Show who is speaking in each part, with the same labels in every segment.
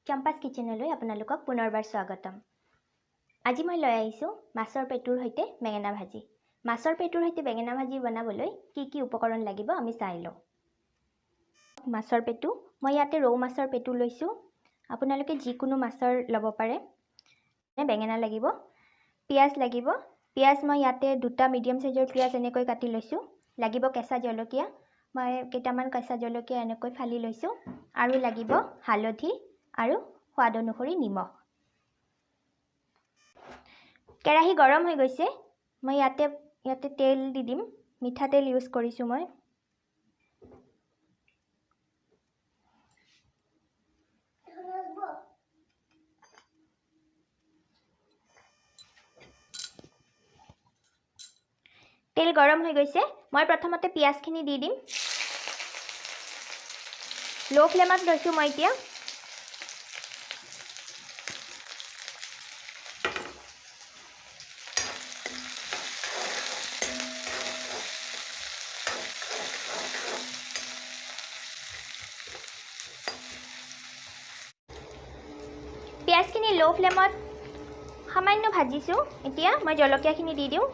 Speaker 1: Champas Kitchen লৈ আপোনালোকক পুনৰবাৰ স্বাগতম। আজি মই লৈ আহিছো মাছৰ পেটুৰ হৈতে বেঙেনা ভাজি। মাছৰ পেটুৰ হৈতে বেঙেনা ভাজি বনাবলৈ কি উপকৰণ লাগিব আমি চাই লওঁ। মাছৰ পেটু মই ইয়াতে ৰৌ মাছৰ পেটু লৈছো। আপোনালোকে যিকোনো মাছৰ ল'ব পাৰে। বেঙেনা লাগিব, পিয়াজ লাগিব। পিয়াজ মই ইয়াতে দুটা মিডিয়াম সাইজৰ পিয়াজ এনেকৈ কাটি লৈছো। লাগিব কেঁচা জলকীয়া। মই কেইটামান কেঁচা জলকীয়া এনেকৈ ফালি লৈছো আৰু লাগিব হালধি আৰু সোৱাদ অনুসৰি নিমখ। কেৰাহী গৰম হৈ গৈছে। মই ইয়াতে তেল দি দিম। মিঠা তেল ইউজ কৰিছো মই। তেল গৰম হৈ গৈছে। মই প্ৰথমতে পিয়াজখিনি দি দিম। লো ফ্লেমত লৈছো মই এতিয়া। পিয়াজখিনি লো ফ্লেমত সামান্য ভাজিছো। এতিয়া মই জলকীয়াখিনি দি দিওঁ।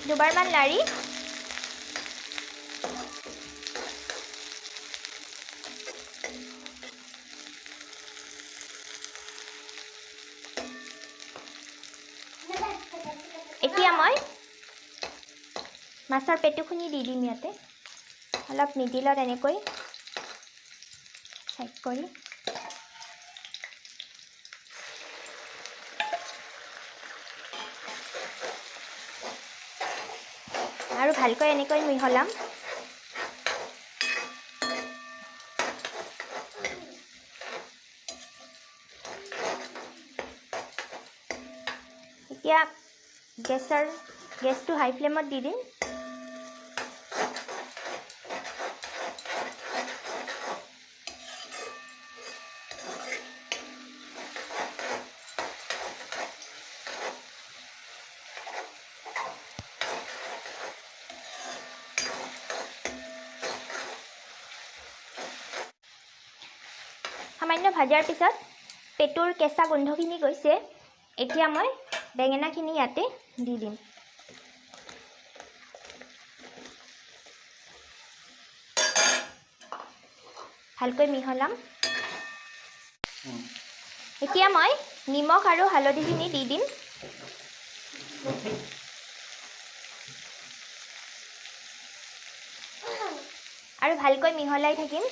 Speaker 1: দুবাৰমান লাৰি এতিয়া মই মাছৰ পেটুখিনি দি দিম ইয়াতে। অলপ মিডিলত এনেকৈ চেক কৰি আৰু ভালকৈ এনেকৈ মিহলাম। এতিয়া গেছটো হাই ফ্লেমত দি দিম। সামান্য ভাজাৰ পিছত পেটুৰ কেঁচা গোন্ধখিনি গৈছে। এতিয়া মই বেঙেনাখিনি ইয়াতে দি দিম। ভালকৈ মিহলাম। এতিয়া মই নিমখ আৰু হালধিখিনি দি দিম। আৰু ভালকৈ মিহলাই থাকিম।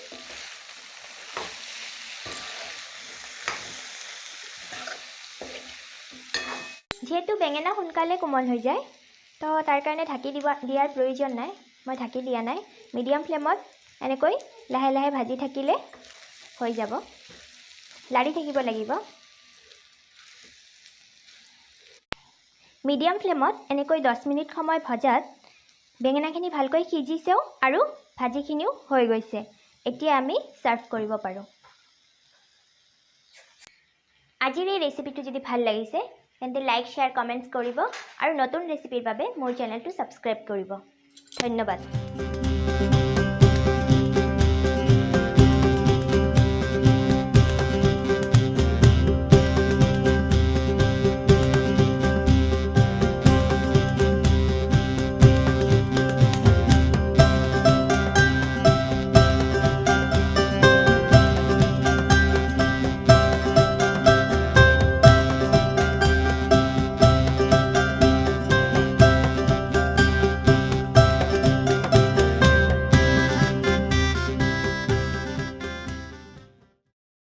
Speaker 1: যেহেতু বেঙেনা সোনকালে কোমল হৈ যায়, তো তাৰ কাৰণে ঢাকি দিয়াৰ প্ৰয়োজন নাই। মই ঢাকি দিয়া নাই। মিডিয়াম ফ্লেমত এনেকৈ লাহে লাহে ভাজি থাকিলে হৈ যাব। লাৰি থাকিব লাগিব। মিডিয়াম ফ্লেমত এনেকৈ 10 মিনিট সময় ভজাত বেঙেনাখিনি ভালকৈ সিজিছেও আৰু ভাজিখিনিও হৈ গৈছে। এতিয়া আমি সাৰ্ভ কৰিব পাৰোঁ। আজিৰ এই ৰেচিপিটো যদি ভাল লাগিছে তেন্তে লাইক, শ্বেয়াৰ, কমেণ্টছ কৰিব আৰু নতুন ৰেচিপিৰ বাবে মোৰ চেনেলটো ছাবস্ক্ৰাইব কৰিব। ধন্যবাদ।